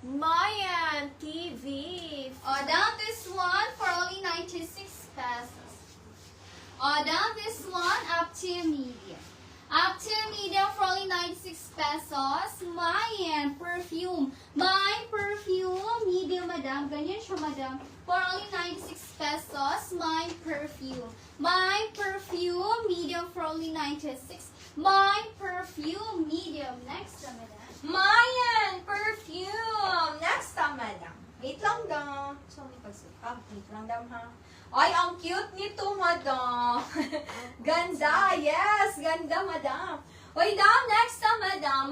Mayan TV. Down this one for only 96 pesos. Down this one up to medium. Up to medium for only 96 pesos. Mayan perfume. My perfume. Medium, madam. Ganyan siya, madam. For only 96 pesos. My perfume. My perfume. Medium for only 96. My perfume. Medium. Next, madam. Mayan perfume. Next madam. Wait lang daw. So, may pagsuka. Wait lang daw, ha? Ay, ang cute nito, madam. Ganda. Yes, ganda, madam. Uy, dam, next madam.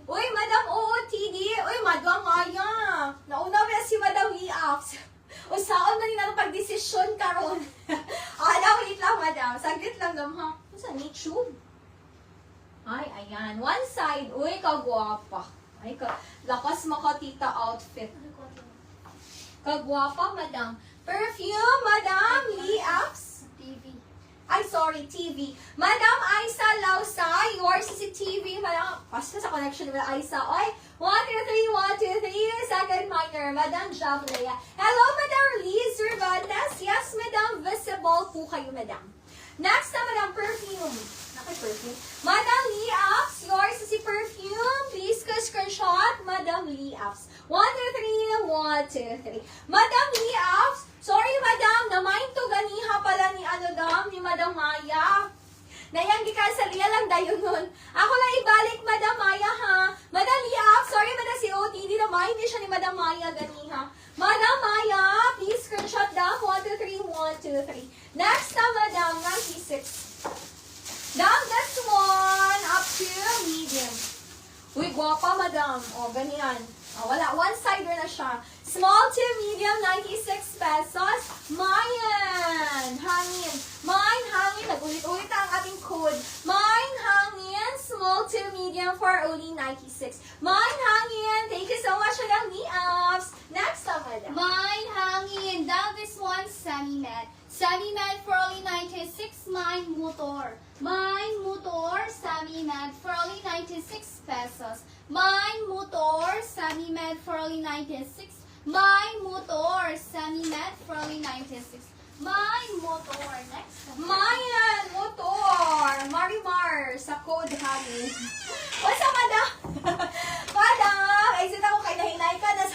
Uy, madam OOTD. Uy, madam Maya. Nauna ba si Madam Liax? O saan na nila pag-desisyon karon? Wait lang, madam. Saglit lang, dam, ha? Saan ni tube? Ay, ayan. One side. Uy, kagwapa. Ay, lakas makatita outfit. Kagwapa, madam. Perfume, madam. Liax. TV. Ay, sorry, TV. Madam Aisa Lausay, yours is si TV. Madam, basta sa connection with Aisa. Oy, 1, 2, 3, 1, 2, 3. Second minor, Madam Jablea. Hello, Madam Liz Cervantes. Yes, Madam, visible po kayo, Madam. Next na, Madam Perfume. Perfume. Madam Liaps, yours is si Perfume. Please screenshot, Madam Liaps. 1, 2, 3, 1, 2, 3. Madam Liaps, sorry, Madam, namain to ganiha pala ni ni Madam Maya. Nayang ka sa liya lang dayon nun. Ako lang ibalik, Madam Maya, ha? Madam Liaps, sorry, Madam si OTD, namain din siya ni Madam Maya ganiha. Madam Maya, please screenshot down. 1, 2, 3, 1, 2, 3. Next na, Madam, 96. Down this one, up to medium. Uy, guwapa, madam. O, ganyan. O, wala. One-sider na siya. Small to medium, 96 pesos. Mayan. Hangin. Mine, hangin. Nag-ulit-ulit ang ating code. Mine, hangin. Small to medium for only 96. Mine, hangin. Thank you so much, Madam Liaps. Next up, madam. Mine hanging. Down this one, semi-matte. Semi-matte for only 96. Mine motor. Mine motor, semi-matte for only 96 pesos. Mine motor, semi-matte for only 96. Mine motor, semi-matte for only 96. Mine motor. Next. Mayan, motor. Marimar, sa code hangin. What's up, madam? Madam, exit ako kay nahinay ka na.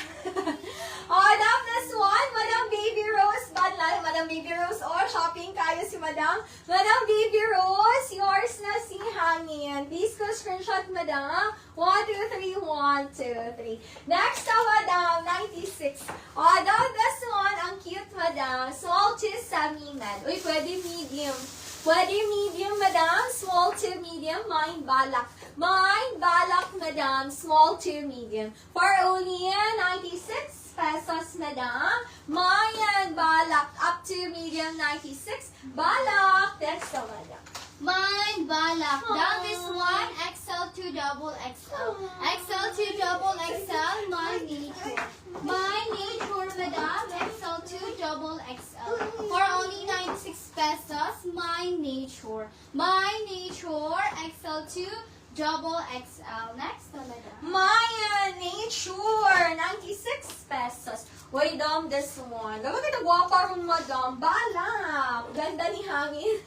Down this one, Madam Baby Rose. Badlan, Madam Baby Rose. Shopping kayo si Madam. Madam Baby Rose, yours na si hangin. Please go screenshot, Madam. 1, 2, 3, 1, 2, 3. Next na, Madam, 96. Down this one, ang cute, Madam. Small to semi-med. Uy, pwede medium. Pwede medium, Madam. Small to medium. Mine balak. Mine balak, Madam. Small to medium. For only 96 pesos, Madam. Mayan balak. Up to medium, 96. Balak. Next na, Madam. Mine balak. Down this one, XL to double XL. XL to double XL, my nature. My nature, madam, XL to double XL. For only 96 pesos, my nature. My nature, XL to double XL. Next, madam. Mayan Nature. 96 pesos. Wait, this one. Dapat ito guwapa rin, Madam. Balak. Ganda ni hangin.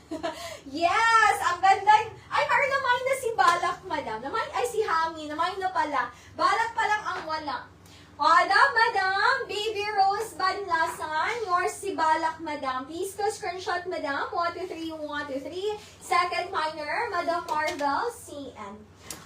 Yes, ang ganda. Ay, parang namain na si Balak, Madam. Namain, ay, si hangin. Namain na pala. Balak pa lang ang wala. Madam. Baby Rose Banlasan. Yours si Balak, Madam. Please go screenshot, Madam. 1, 2, 3, 1, 2, 3. Second minor, Madam Marvel, CN.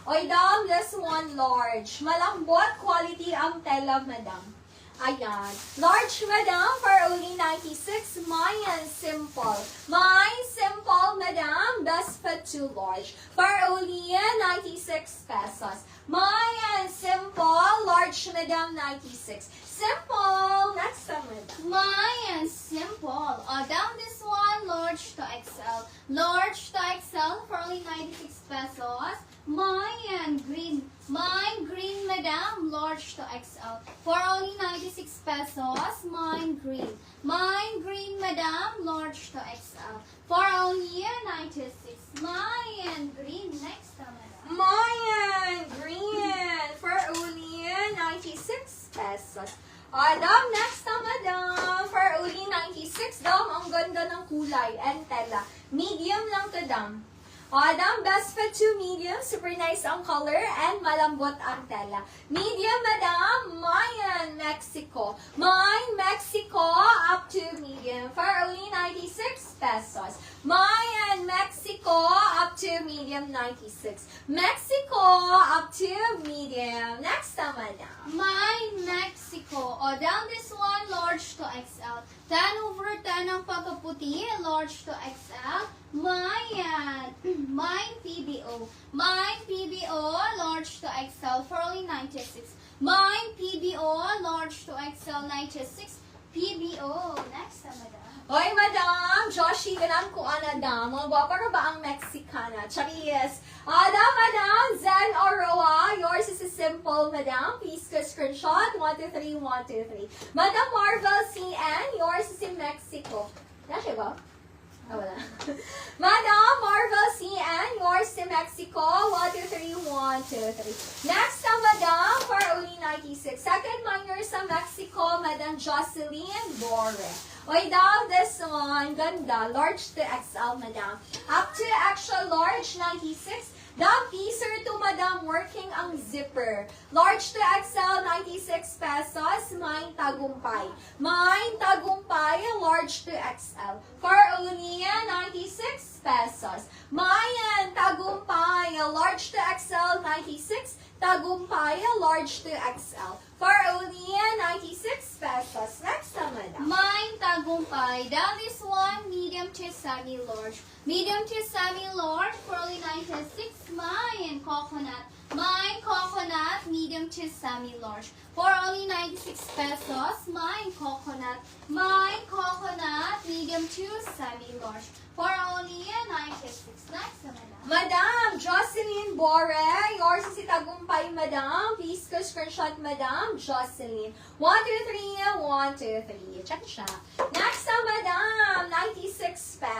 Dam, this one large. Malambot quality ang tela, Madam. Ayan. Large, Madam, for only 96. Mayan simple. Mine simple, Madam. Best fit to large. For only 96 pesos. Mayan simple. Large, Madam, 96. Simple. Next time, Madam. Mine simple. Down this one, large to XL. Large to XL for only 96 pesos. Mine green. Mine green, madam, large to XL. For only 96 pesos, mine green. Mine green, madam, large to XL. For only 96. Mine green, next, madam. Mayan green for only 96 pesos. pesos. Madam, next na madam. For only 96, dam. Ang ganda ng kulay and tela. Medium lang to, dam. Madam, best fit to medium. Super nice ang color and malambot ang tela. Medium, madam. Mayan, Mexico. Mine, Mexico, up to medium. For only 96 pesos. Mayan, Mexico, up to medium, 96. Mexico, up to medium. Next na, madam. Mine, Mexico. O, down this one, large to XL. 10 over 10 ang pagkaputi, large to XL. Mine, mine PBO. Mine PBO, large to XL for only 96. Mine PBO, large to XL, 96. PBO. Next na, madam. Hoy, madam! Joshi, ganang ko dam. Mga gwapa na ba ang Mexicana? Charis. Madam, Zen Oroa. Yours is a simple, madam. Please go screenshot. 1, 2, 3, 1, 2, 3. Madam Marvel CN. Yours is in Mexico. Nasya ba? Ah, wala. Madam Marvel CN. Yours in Mexico. 1, 2, 3, 1, 2, 3. Next na, madam, for only 96. Second minor sa Mexico, Madam Jocelyn Bore. Oy, daw, this one, ganda. Large to XL, madam. Up to extra large, 96. Daw, teaser to madam, working ang zipper. Large to XL, 96 pesos. Mine, tagumpay. Mine, tagumpay, large to XL. For only 96 pesos. Mine, tagumpay, large to XL, 96. Tagumpay, large to XL. For only 96 pesos. Next na, madam. Mine tagumpay. Down this one, medium to semi-large. Medium to semi-large for only 96. Mine coconut. Mine coconut, medium to semi-large. For only 96 pesos. Mine coconut. Mine coconut, medium to semi-large. For only 96. Next na, madam. Madam, Jocelyn Bore, yours is si Tagumpay, madam. Please go screenshot, madam. Jocelyn. 1, 2, 3, 1, 2, 3. Check siya. Next na, madam. 96 pesos.